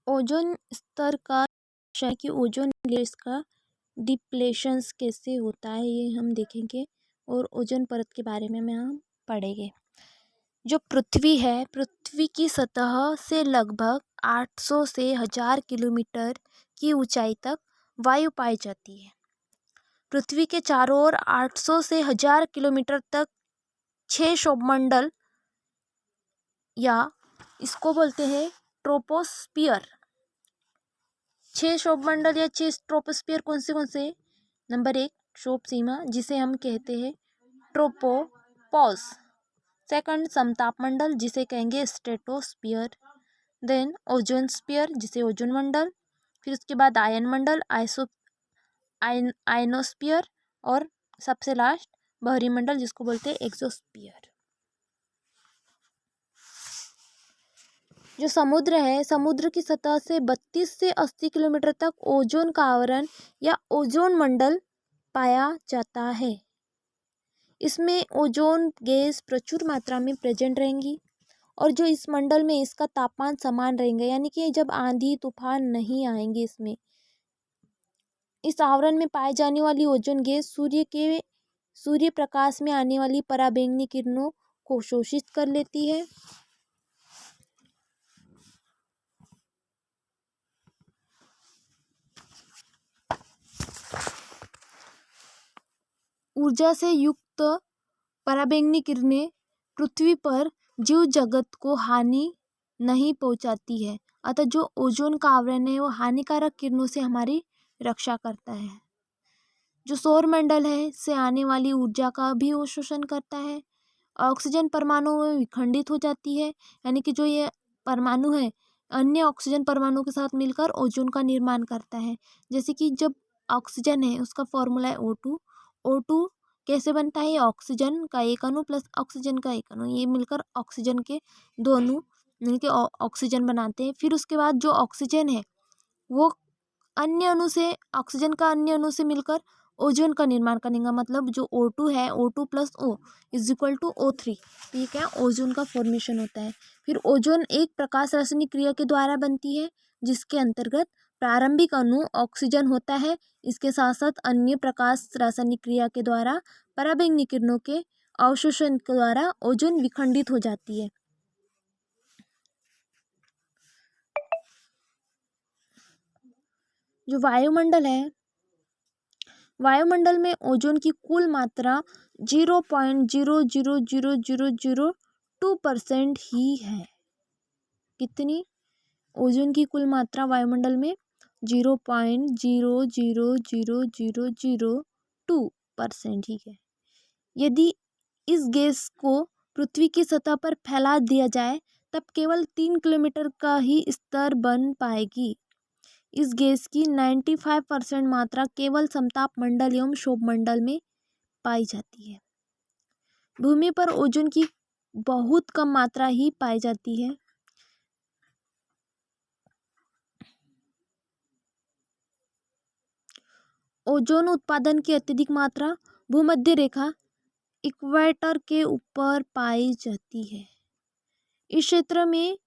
Ozone स्तर का है कि ओजोन लेयर्स का डिप्लेशंस कैसे होता है ये हम देखेंगे और ओजोन परत के बारे में हम पढ़ेंगे। जो पृथ्वी है, पृथ्वी की सतह से लगभग 800 से 1000 किलोमीटर की ऊंचाई तक वायु पाई जाती है। पृथ्वी के चारों ओर 800 से 1000 किलोमीटर तक 6 सौरमंडल या इसको बोलते हैं ट्रोपोस्फियर। 6 सौरमंडल या 6 ट्रोपोस्फियर कौन से? नंबर 1 शोभ सीमा जिसे हम कहते हैं ट्रोपोपॉज। सेकंड समताप मंडल जिसे कहेंगे स्ट्रेटोस्फियर। देन ओजोन स्फीयर जिसे ओजोन मंडल। फिर उसके बाद आयन मंडल आयनोस्फियर और सबसे लास्ट बहरी मंडल जिसको बोलते हैं एक्सोस्फियर। जो समुद्र है, समुद्र की सतह से 32 से 80 किलोमीटर तक ओजोन का आवरण या ओजोन मंडल पाया जाता है। इसमें ओजोन गैस प्रचुर मात्रा में प्रेजेंट रहेंगी और जो इस मंडल में इसका तापमान समान रहेंगे, यानी कि जब आंधी तूफान नहीं आएंगे इसमें। इस आवरण में पाए जाने वाली ओजोन गैस सूर्य प्रकाश में आने वाली पराबैंगनी किरणों को शोषित कर लेती है। ऊर्जा से युक्त पराबैंगनी किरणें पृथ्वी पर जीव जगत को हानि नहीं पहुंचाती है, अतः जो ओजोन का आवरण है वो हानिकारक किरणों से हमारी रक्षा करता है। जो सौर मंडल है से आने वाली ऊर्जा का भी वो शोषण करता है। ऑक्सीजन परमाणु में विखंडित हो जाती है, यानी कि जो ये परमाणु है अन्य ऑक्सीजन परमाणु के साथ मिलकर ओजोन का निर्माण करता है। जैसे कि जब ऑक्सीजन है उसका फॉर्मूला है O2 कैसे बनता है? ऑक्सीजन का एक अणु प्लस ऑक्सीजन का एक अणु, ये मिलकर ऑक्सीजन के दो अणु मिलकर ऑक्सीजन बनाते हैं। फिर उसके बाद जो ऑक्सीजन है वो अन्य अणु से, ऑक्सीजन का अन्य अणु से मिलकर ओजोन का निर्माण करेगा। मतलब जो O2 है, O2 plus O is equal to O3, तो ये क्या ओजोन का फॉर्मेशन होता है। फिर ओजोन एक प्रकाश रासायनिक क्रिया के द्वारा बनती है जिसके अंतर्गत प्रारंभिक अणु ऑक्सीजन होता है। इसके साथ साथ अन्य प्रकाश रासायनिक क्रिया के द्वारा पराबैंगनी किरणों के अवशोषण के द्वारा ओजोन विखंडित हो जाती है। जो वायुमंडल है, वायुमंडल में ओजोन की कुल मात्रा 0.00002% ही है। कितनी? ओजोन की कुल मात्रा वायुमंडल में 0.00002% ही है। यदि इस गैस को पृथ्वी की सतह पर फैला दिया जाए तब केवल 3 किलोमीटर का ही स्तर बन पाएगी। इस गैस की 95% मात्रा केवल समताप मंडल एवं क्षोभ मंडल में पाई जाती है। भूमि पर ओजोन की बहुत कम मात्रा ही पाई जाती है। ओजोन उत्पादन की अत्यधिक मात्रा भूमध्य रेखा इक्वेटर के ऊपर पाई जाती है। इस क्षेत्र में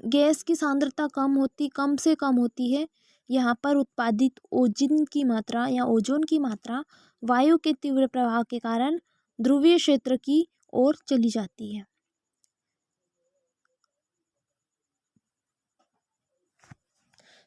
गैस की सांद्रता कम से कम होती है। यहाँ पर उत्पादित ओजोन की मात्रा या ओजोन की मात्रा वायु के तीव्र प्रवाह के कारण ध्रुवीय क्षेत्र की ओर चली जाती है।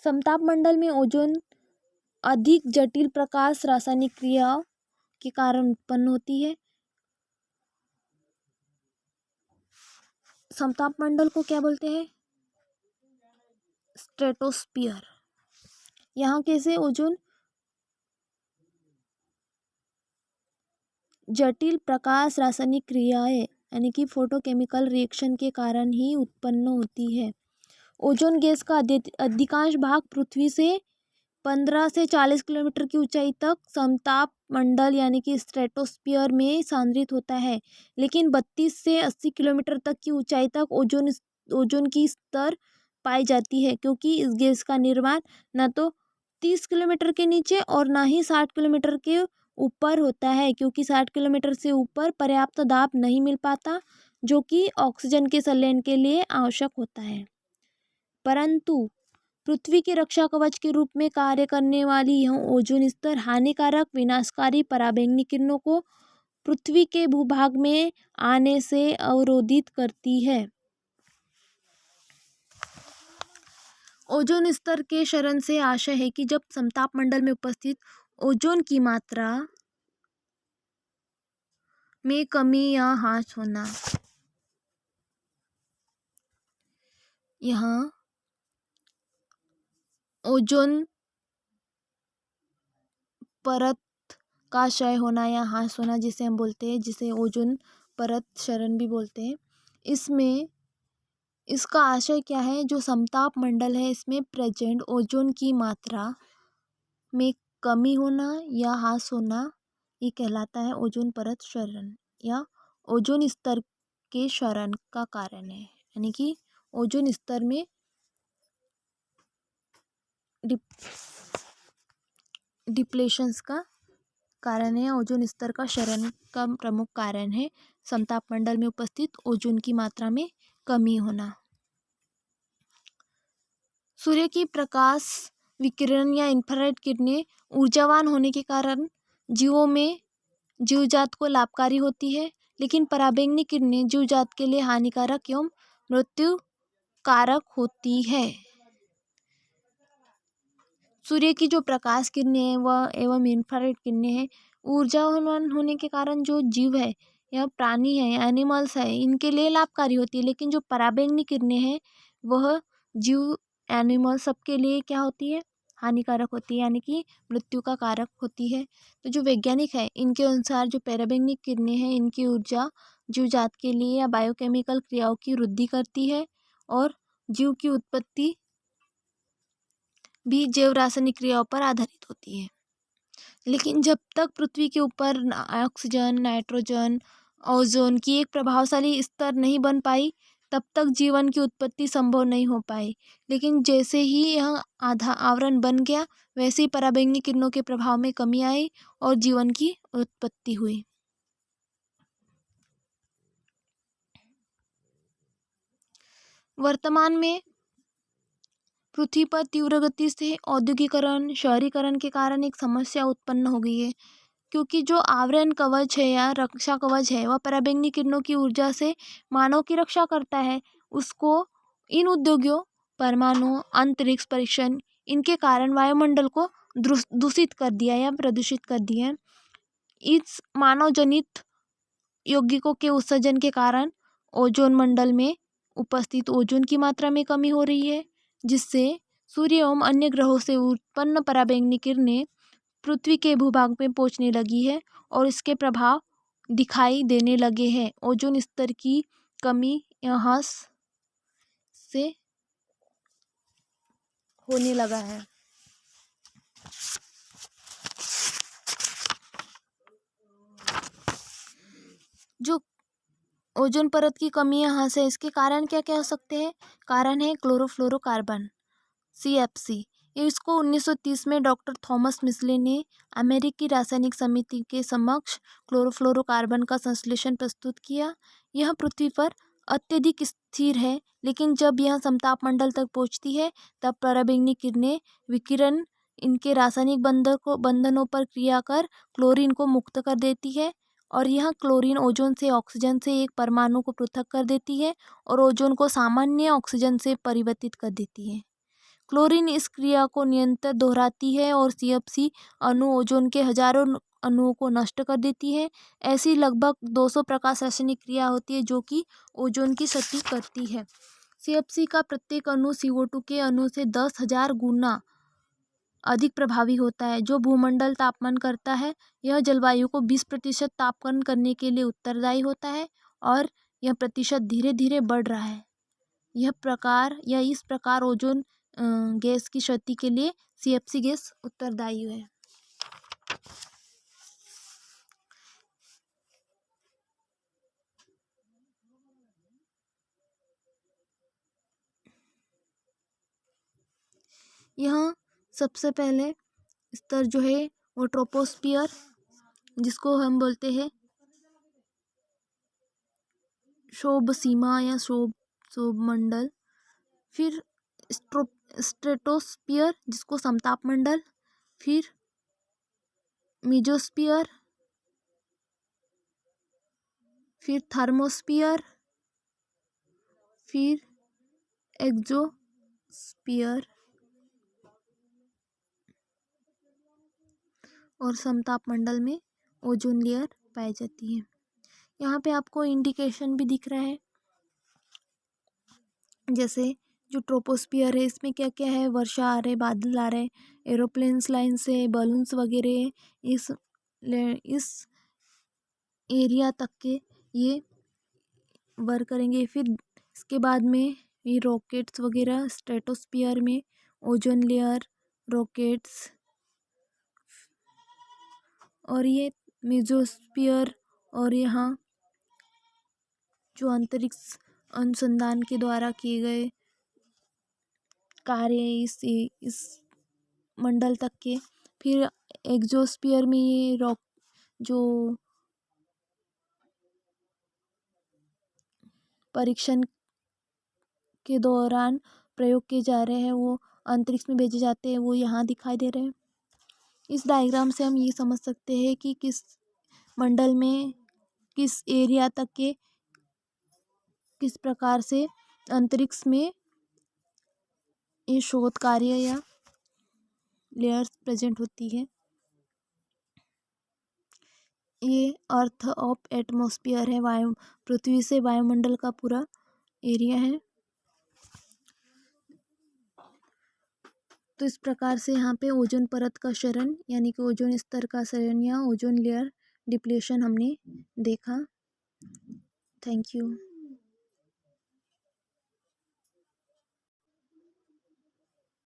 समताप मंडल में ओजोन अधिक जटिल प्रकाश रासायनिक क्रिया के कारण उत्पन्न होती है। समताप मंडल को क्या बोलते हैं? स्ट्रेटोस्फियर। यहाँ कैसे ओजोन जटिल प्रकाश रासायनिक क्रियाएं यानी कि फोटोकेमिकल रिएक्शन के कारण ही उत्पन्न होती है। ओजोन गैस का अधिकांश भाग पृथ्वी से 15 से 40 किलोमीटर की ऊंचाई तक समताप मंडल यानी कि स्ट्रेटोस्फियर में सांद्रित होता है, लेकिन 32 से 80 किलोमीटर तक की ऊंचाई तक ओजोन की स्तर पाई जाती है, क्योंकि इस गैस का निर्माण न तो 30 किलोमीटर के नीचे और ना ही 60 किलोमीटर के ऊपर होता है, क्योंकि 60 किलोमीटर से ऊपर पर्याप्त दाब नहीं मिल पाता जो कि ऑक्सीजन के संलयन के लिए आवश्यक होता है। परंतु पृथ्वी के रक्षा कवच के रूप में कार्य करने वाली यह ओजोन स्तर हानिकारक विनाशकारी पराबैंगनी किरणों को पृथ्वी के भूभाग में आने से अवरोधित करती है। ओजोन स्तर के क्षरण से आशय है कि जब समताप मंडल में उपस्थित ओजोन की मात्रा में कमी या ह्रास होना। यहाँ ओजोन परत का क्षय होना या ह्रास होना जिसे हम बोलते हैं, जिसे ओजोन परत क्षरण भी बोलते हैं। इसमें इसका आशय क्या है, जो समताप मंडल है इसमें प्रेजेंट ओजोन की मात्रा में कमी होना या ह्रास होना, ये कहलाता है ओजोन परत क्षरण या ओजोन स्तर के क्षरण का कारण है। यानी कि ओजोन स्तर में डिप्लेशंस का कारण है, ओजोन स्तर का क्षरण का प्रमुख कारण है समताप मंडल में उपस्थित ओजोन की मात्रा में कमी होना। सूर्य की प्रकाश विकिरण या इंफ्रारेड किरणें ऊर्जावान होने के कारण जीवजात को लाभकारी होती है, लेकिन पराबैंगनी किरणें जीवजात के लिए हानिकारक एवं मृत्यु कारक होती है। सूर्य की जो प्रकाश किरणें हैं वह एवं इंफ्रारेड किरणें हैं, ऊर्जावान होने के कारण जो जीव है या प्राणी है, एनिमल्स है, इनके लिए लाभकारी होती है। लेकिन जो पराबैंगनी किरणें हैं वह जीव, एनिमल सबके लिए क्या होती है, हानिकारक होती है, यानी कि मृत्यु का कारक होती है। तो जो वैज्ञानिक है इनके अनुसार जो पराबैंगनी किरणें हैं इनकी ऊर्जा जीवजात के लिए या बायोकेमिकल क्रियाओं की वृद्धि करती है और जीव की उत्पत्ति भी जैव रासायनिक क्रियाओं पर आधारित होती है। लेकिन जब तक पृथ्वी के ऊपर ऑक्सीजन, नाइट्रोजन, ओजोन की एक प्रभावशाली स्तर नहीं बन पाई, तब तक जीवन की उत्पत्ति संभव नहीं हो पाई। लेकिन जैसे ही यह आधा आवरण बन गया, वैसे ही पराबैंगनी किरणों के प्रभाव में कमी आई और जीवन की उत्पत्ति हुई। वर्तमान में पृथ्वी पर तीव्र गति से औद्योगिकरण, शहरीकरण के कारण एक समस्या उत्पन्न हो गई है, क्योंकि जो आवरण कवच है या रक्षा कवच है वह पराबैंगनी किरणों की ऊर्जा से मानव की रक्षा करता है। उसको इन उद्योगों, परमाणु, अंतरिक्ष परीक्षण, इनके कारण वायुमंडल को दूषित कर दिया या प्रदूषित कर दिया है। इस मानव जनित यौगिकों के उत्सर्जन के कारण ओजोन मंडल में उपस्थित ओजोन की मात्रा में कमी हो रही है, जिससे सूर्य एवं अन्य ग्रहों से उत्पन्न पराबैंगनी किरणें पृथ्वी के भूभाग में पहुंचने लगी है और इसके प्रभाव दिखाई देने लगे हैं। ओजोन स्तर की कमी या ह्रास से होने लगा है। जो ओजोन परत की कमी या ह्रास है, इसके कारण क्या क्या हो सकते हैं? कारण है क्लोरोफ्लोरोकार्बन, CFC। इसको 1930 में डॉक्टर थॉमस मिसले ने अमेरिकी रासायनिक समिति के समक्ष क्लोरोफ्लोरोकार्बन का संश्लेषण प्रस्तुत किया। यह पृथ्वी पर अत्यधिक स्थिर है, लेकिन जब यह समताप मंडल तक पहुंचती है तब पराबैंगनी किरणें विकिरण इनके रासायनिक बंधनों पर क्रिया कर क्लोरीन को मुक्त कर देती है और यह क्लोरीन ओजोन से ऑक्सीजन से एक परमाणु को पृथक कर देती है और ओजोन को सामान्य ऑक्सीजन से परिवर्तित कर देती है। क्लोरीन इस क्रिया को निरंतर दोहराती है और CFC अणु ओजोन के हजारों अणुओं को नष्ट कर देती है। ऐसी लगभग 200 प्रकाश रासायनिक क्रिया होती है जो कि ओजोन की क्षति करती है। CFC का प्रत्येक अणु CO2 के अणु से 10,000 गुना अधिक प्रभावी होता है, जो भूमंडल तापमान करता है। यह जलवायु को 20% तापमान करने के लिए उत्तरदायी होता है और यह प्रतिशत धीरे धीरे बढ़ रहा है। इस प्रकार ओजोन गैस की क्षति के लिए CFC गैस उत्तरदायी है। यहाँ सबसे पहले स्तर जो है वो ट्रोपोस्फियर, जिसको हम बोलते हैं शोभ सीमा या शोभ मंडल। फिर स्ट्रेटोस्फियर जिसको समताप मंडल, फिर मीजोस्फियर, फिर थर्मोस्फियर, फिर एक्सोस्फियर और समताप मंडल में ओजोन लेयर पाई जाती है। यहाँ पे आपको इंडिकेशन भी दिख रहा है, जैसे जो ट्रोपोस्फियर है इसमें क्या क्या है, वर्षा आ रहे, बादल आ रहे, एरोप्लेन्स लाइन से, बलून्स वगैरह इस एरिया तक के ये वर्क करेंगे। फिर इसके बाद में ये रॉकेट्स वगैरह, स्ट्रेटोस्फियर में ओजोन लेयर, रॉकेट्स, और ये मेसोस्फियर और यहाँ जो अंतरिक्ष अनुसंधान के द्वारा किए गए कार्य इस मंडल तक के। फिर एक्सोस्फियर में ये रॉक जो परीक्षण के दौरान प्रयोग किए जा रहे हैं, वो अंतरिक्ष में भेजे जाते हैं, वो यहाँ दिखाई दे रहे हैं। इस डायग्राम से हम ये समझ सकते हैं कि किस मंडल में किस एरिया तक के किस प्रकार से अंतरिक्ष में ये शोध कार्य या लेयर्स प्रेजेंट होती है। ये अर्थ ऑफ एटमॉस्फेयर है, वायु पृथ्वी से वायुमंडल का पूरा एरिया है। तो इस प्रकार से यहाँ पे ओजोन परत का क्षरण यानी कि ओजोन स्तर का क्षरण या ओजोन लेयर डिप्लेशन हमने देखा। Thank you.